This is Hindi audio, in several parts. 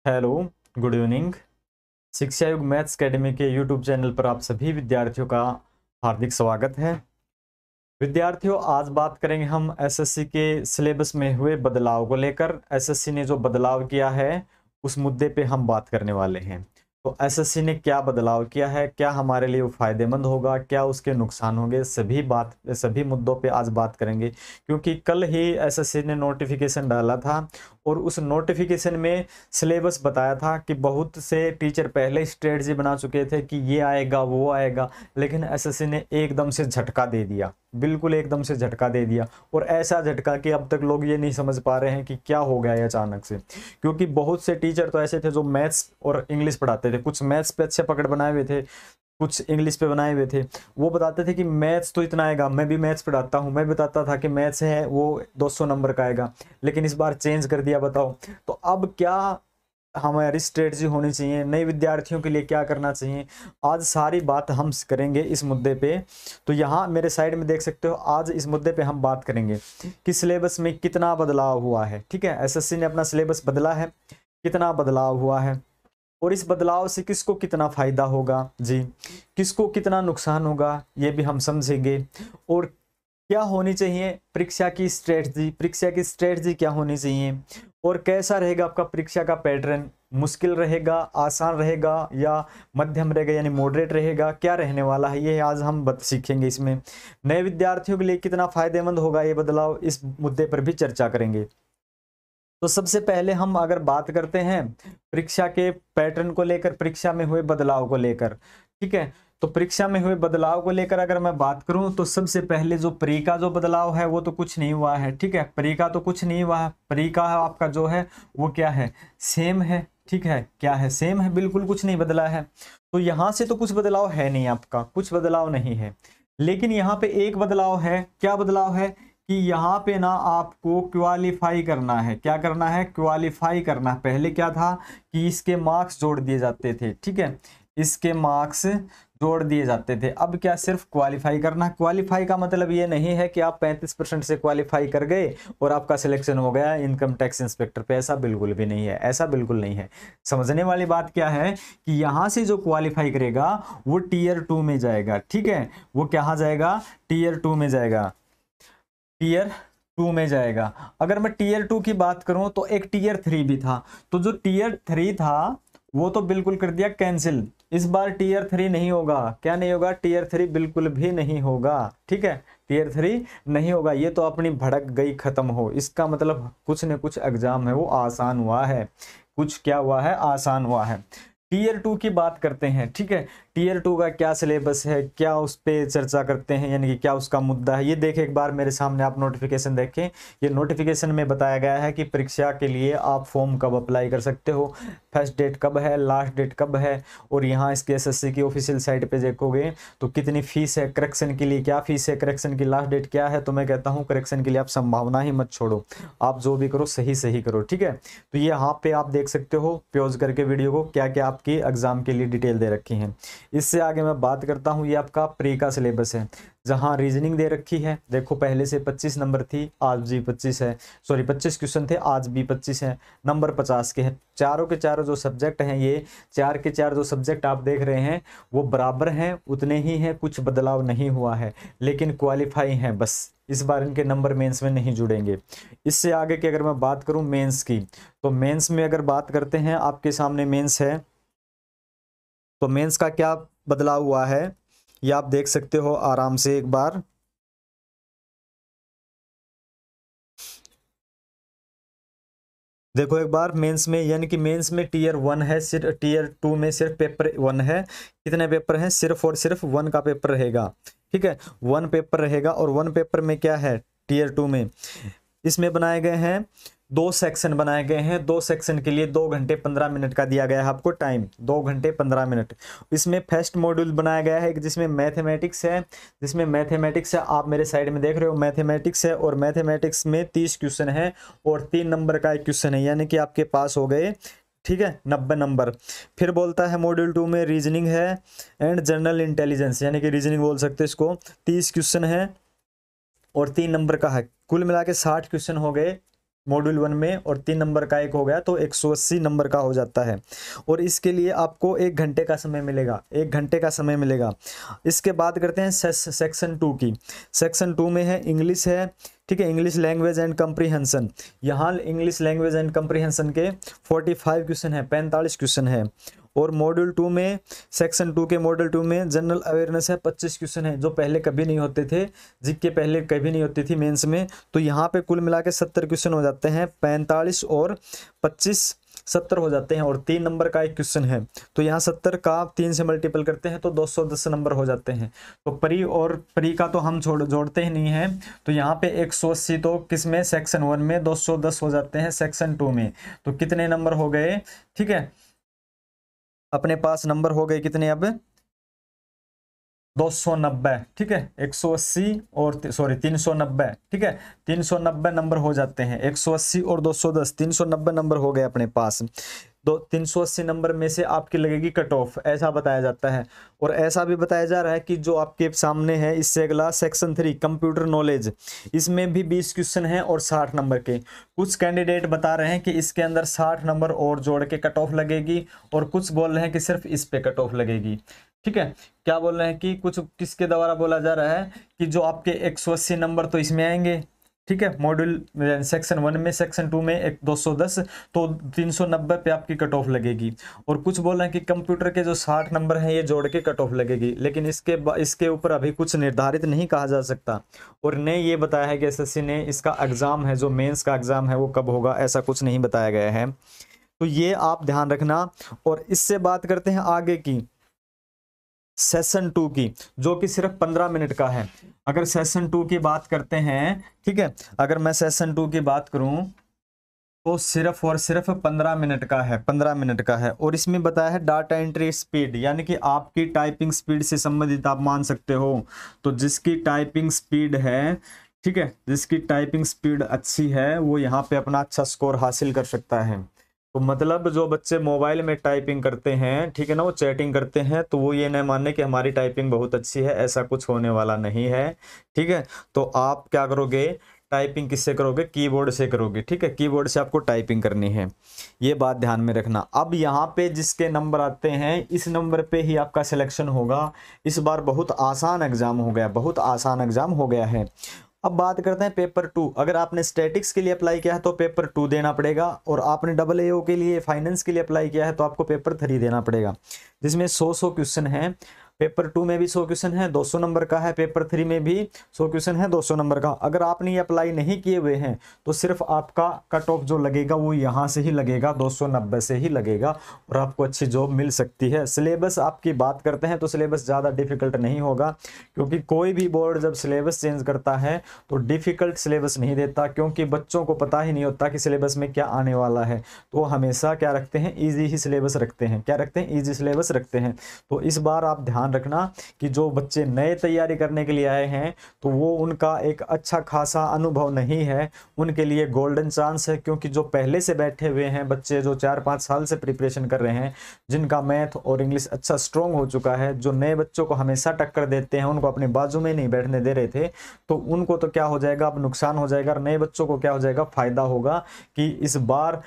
Hello, good evening. शिक्षा युग मैथ्स एकेडमी के यूट्यूब चैनल पर आप सभी विद्यार्थियों का हार्दिक स्वागत है। विद्यार्थियों, आज बात करेंगे हम एसएससी के सिलेबस में हुए बदलाव को लेकर। एसएससी ने जो बदलाव किया है उस मुद्दे पे हम बात करने वाले हैं। तो एसएससी ने क्या बदलाव किया है, क्या हमारे लिए वो फायदेमंद होगा, क्या उसके नुकसान होंगे, सभी मुद्दों पे आज बात करेंगे। क्योंकि कल ही एसएससी ने नोटिफिकेशन डाला था और उस नोटिफिकेशन में सिलेबस बताया था कि बहुत से टीचर पहले स्ट्रेटजी बना चुके थे कि ये आएगा वो आएगा, लेकिन एसएससी ने एकदम से झटका दे दिया, बिल्कुल एकदम से झटका दे दिया। और ऐसा झटका कि अब तक लोग ये नहीं समझ पा रहे हैं कि क्या हो गया है अचानक से। क्योंकि बहुत से टीचर तो ऐसे थे जो मैथ्स और इंग्लिश पढ़ाते थे, कुछ मैथ्स पे अच्छे पकड़ बनाए हुए थे, कुछ इंग्लिश पे बनाए हुए थे। वो बताते थे कि मैथ्स तो इतना आएगा, मैं भी मैथ्स पढ़ाता हूँ, मैं बताता था कि मैथ्स है वो 200 नंबर का आएगा, लेकिन इस बार चेंज कर दिया। बताओ तो अब क्या हमारी स्ट्रेटजी होनी चाहिए, नए विद्यार्थियों के लिए क्या करना चाहिए, आज सारी बात हम करेंगे इस मुद्दे पे। तो यहाँ मेरे साइड में देख सकते हो, आज इस मुद्दे पे हम बात करेंगे कि सिलेबस में कितना बदलाव हुआ है। ठीक है, एसएससी ने अपना सिलेबस बदला है, कितना बदलाव हुआ है और इस बदलाव से किसको कितना फायदा होगा जी, किसको कितना नुकसान होगा, ये भी हम समझेंगे। और क्या होनी चाहिए परीक्षा की स्ट्रेटजी क्या होनी चाहिए, और कैसा रहेगा आपका परीक्षा का पैटर्न, मुश्किल रहेगा, आसान रहेगा या मध्यम रहेगा यानी मॉडरेट रहेगा, क्या रहने वाला है, ये आज हम सीखेंगे। इसमें नए विद्यार्थियों के लिए कितना फायदेमंद होगा ये बदलाव, इस मुद्दे पर भी चर्चा करेंगे। तो सबसे पहले हम अगर बात करते हैं परीक्षा के पैटर्न को लेकर, परीक्षा में हुए बदलाव को लेकर। ठीक है, तो परीक्षा में हुए बदलाव को लेकर अगर मैं बात करूं तो सबसे पहले जो प्री का जो बदलाव है वो तो कुछ नहीं हुआ है। ठीक है, प्री का तो कुछ नहीं हुआ है, प्री का आपका जो है वो क्या है, सेम है। ठीक है, क्या है, सेम है, बिल्कुल कुछ नहीं बदला है। तो यहां से तो कुछ बदलाव है नहीं, आपका कुछ बदलाव नहीं है। लेकिन यहाँ पे एक बदलाव है, क्या बदलाव है कि यहाँ पे ना आपको क्वालिफाई करना है। क्या करना है, क्वालिफाई करना है। पहले क्या था कि इसके मार्क्स जोड़ दिए जाते थे। ठीक है, इसके मार्क्स जोड़ दिए जाते थे, अब क्या सिर्फ क्वालिफाई करना है। क्वालिफाई का मतलब ये नहीं है कि आप 35% से क्वालिफाई कर गए और आपका सिलेक्शन हो गया इनकम टैक्स इंस्पेक्टर पे, ऐसा बिल्कुल भी नहीं है, ऐसा बिल्कुल नहीं है। समझने वाली बात क्या है कि यहां से जो क्वालिफाई करेगा वो टीयर 2 में जाएगा। ठीक है, वो कहाँ जाएगा, टीयर 2 में जाएगा, टीयर 2 में जाएगा। अगर मैं टीयर 2 की बात करूं तो एक टीयर 3 भी था, तो जो टीयर 3 था वो तो बिल्कुल कर दिया कैंसिल। इस बार टीयर 3 नहीं होगा, क्या नहीं होगा, टीयर 3 बिल्कुल भी नहीं होगा। ठीक है, टीयर 3 नहीं होगा। ये तो अपनी भड़क गई, खत्म हो, इसका मतलब कुछ न कुछ एग्जाम है वो आसान हुआ है, कुछ क्या हुआ है, आसान हुआ है। टीयर 2 की बात करते हैं। ठीक है, टीयर 2 का क्या सिलेबस है, क्या उस पर चर्चा करते हैं, यानी कि क्या उसका मुद्दा है, ये देखें एक बार मेरे सामने, आप नोटिफिकेशन देखें। ये नोटिफिकेशन में बताया गया है कि परीक्षा के लिए आप फॉर्म कब अप्लाई कर सकते हो, फर्स्ट डेट कब है, लास्ट डेट कब है, और यहाँ इसके एसएससी की ऑफिशियल साइट पे देखोगे तो कितनी फीस है, करेक्शन के लिए क्या फीस है, करेक्शन की लास्ट डेट क्या है। तो मैं कहता हूँ करेक्शन के लिए आप संभावना ही मत छोड़ो, आप जो भी करो सही सही करो। ठीक है, तो ये यहाँ पे आप देख सकते हो पॉज करके वीडियो को, क्या क्या आपकी एग्जाम के लिए डिटेल दे रखी है। इससे आगे मैं बात करता हूँ, ये आपका प्री का सिलेबस है, जहां रीजनिंग दे रखी है। देखो पहले से 25 नंबर थी, आज भी 25 है, सॉरी 25 क्वेश्चन थे, आज भी 25 है, नंबर 50 के हैं। चारों के चारों जो सब्जेक्ट हैं, ये चार के चार जो सब्जेक्ट आप देख रहे हैं वो बराबर हैं, उतने ही हैं, कुछ बदलाव नहीं हुआ है, लेकिन क्वालिफाई हैं बस। इस बार इनके नंबर मेंस में नहीं जुड़ेंगे। इससे आगे की अगर मैं बात करूं मेंस की, तो मेंस में अगर बात करते हैं, आपके सामने मेंस है, तो मेंस का क्या बदलाव हुआ है ये आप देख सकते हो आराम से एक बार। देखो एक बार मेंस में, यानी कि मेंस में टीयर 1 है, सिर्फ टीयर 2 में सिर्फ पेपर 1 है। कितने पेपर हैं, सिर्फ और सिर्फ 1 का पेपर रहेगा। ठीक है, 1 पेपर रहेगा, और 1 पेपर में क्या है, टीयर 2 में इसमें बनाए गए हैं 2 सेक्शन बनाए गए हैं। 2 सेक्शन के लिए 2 घंटे 15 मिनट का दिया गया है आपको टाइम, 2 घंटे 15 मिनट। इसमें फर्स्ट मॉड्यूल बनाया गया है जिसमें मैथमेटिक्स है, आप मेरे साइड में देख रहे हो मैथमेटिक्स है, और मैथमेटिक्स में 30 क्वेश्चन है और 3 नंबर का एक क्वेश्चन है, यानी कि आपके पास हो गए, ठीक है, 90 नंबर। फिर बोलता है मॉड्यूल 2 में रीजनिंग है एंड जनरल इंटेलिजेंस, यानी कि रीजनिंग बोल सकते हैं इसको, 30 क्वेश्चन है और 3 नंबर का है, कुल मिला के 60 क्वेश्चन हो गए मॉड्यूल 1 में और 3 नंबर का एक हो गया तो 180 नंबर का हो जाता है। और इसके लिए आपको 1 घंटे का समय मिलेगा, 1 घंटे का समय मिलेगा। इसके बाद करते हैं सेक्शन 2 की। सेक्शन 2 में है इंग्लिश है, ठीक है, इंग्लिश लैंग्वेज एंड कंप्रीहेंशन। यहाँ इंग्लिश लैंग्वेज एंड कंप्रीहेंशन के 45 क्वेश्चन है, 45 क्वेश्चन है। और मॉड्यूल 2 में, सेक्शन 2 के मॉड्यूल 2 में जनरल अवेयरनेस है, 25 क्वेश्चन है, जो पहले कभी नहीं होते थे, जिसके पहले कभी नहीं होती थी मेंस में। तो यहाँ पे कुल मिला के 70 क्वेश्चन हो जाते हैं, 45 और 25 70 हो जाते हैं। और 3 नंबर का एक क्वेश्चन है, तो यहाँ 70 का 3 से मल्टीपल करते हैं तो 210 नंबर हो जाते हैं। तो प्री और प्री का तो हम जोड़ते ही नहीं है, तो यहाँ पे 180 तो किस में, सेक्शन 1 में, 210 हो जाते हैं सेक्शन 2 में। तो कितने नंबर हो गए, ठीक है, अपने पास नंबर हो गए कितने अब, 290, ठीक है, 180 और 390, ठीक है, 390 नंबर हो जाते हैं। 180 और 210, 390 नंबर हो गए अपने पास। 380 नंबर में से आपकी लगेगी कट ऑफ, ऐसा बताया जाता है। और ऐसा भी बताया जा रहा है कि जो आपके सामने है, इससे अगला सेक्शन 3 कंप्यूटर नॉलेज, इसमें भी 20 क्वेश्चन हैं और 60 नंबर के। कुछ कैंडिडेट बता रहे हैं कि इसके अंदर 60 नंबर और जोड़ के कट ऑफ लगेगी, और कुछ बोल रहे हैं कि सिर्फ इस पे कट ऑफ लगेगी, ठीक है। क्या बोल रहे हैं कि कुछ किसके द्वारा बोला जा रहा है कि जो आपके 180 नंबर तो इसमें आएंगे, ठीक है, मॉड्यूल सेक्शन 1 में, सेक्शन 2 में 210, तो 390 पे आपकी कट ऑफ लगेगी। और कुछ बोल रहे हैं कि कंप्यूटर के जो 60 नंबर हैं ये जोड़ के कट ऑफ लगेगी, लेकिन इसके ऊपर अभी कुछ निर्धारित नहीं कहा जा सकता। और ने ये बताया है कि एसएससी ने इसका एग्जाम है, जो मेंस का एग्जाम है वो कब होगा, ऐसा कुछ नहीं बताया गया है। तो ये आप ध्यान रखना। और इससे बात करते हैं आगे की, सेशन 2 की, जो कि सिर्फ 15 मिनट का है। अगर सेशन 2 की बात करते हैं, ठीक है, अगर मैं सेशन 2 की बात करूं तो सिर्फ और सिर्फ 15 मिनट का है, 15 मिनट का है। और इसमें बताया है डाटा एंट्री स्पीड, यानी कि आपकी टाइपिंग स्पीड से संबंधित आप मान सकते हो। तो जिसकी टाइपिंग स्पीड है, ठीक है, जिसकी टाइपिंग स्पीड अच्छी है वो यहाँ पे अपना अच्छा स्कोर हासिल कर सकता है। तो मतलब जो बच्चे मोबाइल में टाइपिंग करते हैं, ठीक है ना, वो चैटिंग करते हैं, तो वो ये न माने कि हमारी टाइपिंग बहुत अच्छी है, ऐसा कुछ होने वाला नहीं है, ठीक है। तो आप क्या करोगे, टाइपिंग किससे करोगे, कीबोर्ड से करोगे, ठीक है, कीबोर्ड से आपको टाइपिंग करनी है, ये बात ध्यान में रखना। अब यहाँ पे जिसके नंबर आते हैं, इस नंबर पे ही आपका सिलेक्शन होगा। इस बार बहुत आसान एग्जाम हो गया, बहुत आसान एग्जाम हो गया है। अब बात करते हैं पेपर 2। अगर आपने स्टैटिक्स के लिए अप्लाई किया है तो पेपर 2 देना पड़ेगा, और आपने AAO के लिए, फाइनेंस के लिए अप्लाई किया है तो आपको पेपर 3 देना पड़ेगा, जिसमें 100 क्वेश्चन हैं। पेपर 2 में भी 100 क्वेश्चन है, 200 नंबर का है। पेपर 3 में भी 100 क्वेश्चन है, 200 नंबर का। अगर आपने ये अप्लाई नहीं किए हुए हैं तो सिर्फ आपका कट ऑफ जो लगेगा वो यहाँ से ही लगेगा, 290 से ही लगेगा, और आपको अच्छी जॉब मिल सकती है। सिलेबस आपकी बात करते हैं तो सिलेबस ज़्यादा डिफिकल्ट नहीं होगा, क्योंकि कोई भी बोर्ड जब सिलेबस चेंज करता है तो डिफिकल्ट सिलेबस नहीं देता, क्योंकि बच्चों को पता ही नहीं होता कि सिलेबस में क्या आने वाला है। तो वो हमेशा क्या रखते हैं, ईजी ही सिलेबस रखते हैं। क्या रखते हैं, ईजी सिलेबस रखते हैं। तो इस बार आप ध्यान रखना कि जो बच्चे नए तैयारी करने के लिए आए हैं तो वो उनका एक अच्छा खासा अनुभव नहीं है, उनके लिए गोल्डन चांस है। क्योंकि जो पहले से बैठे हुए हैं बच्चे, जो 4-5 साल से प्रिपरेशन कर रहे हैं, जिनका मैथ और इंग्लिश अच्छा स्ट्रॉन्ग हो चुका है, जो नए बच्चों को हमेशा टक्कर देते हैं, उनको अपने बाजू में नहीं बैठने दे रहे थे, तो उनको तो क्या हो जाएगा, अब नुकसान हो जाएगा। और नए बच्चों को क्या हो जाएगा, फायदा होगा कि इस बार,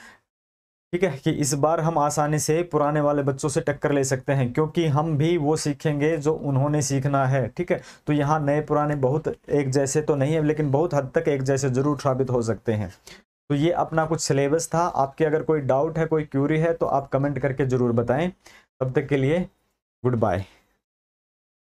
ठीक है, कि इस बार हम आसानी से पुराने वाले बच्चों से टक्कर ले सकते हैं, क्योंकि हम भी वो सीखेंगे जो उन्होंने सीखना है, ठीक है। तो यहाँ नए पुराने बहुत एक जैसे तो नहीं है, लेकिन बहुत हद तक एक जैसे जरूर साबित हो सकते हैं। तो ये अपना कुछ सिलेबस था। आपके अगर कोई डाउट है, कोई क्यूरी है, तो आप कमेंट करके जरूर बताएं। तब तक के लिए गुड बाय।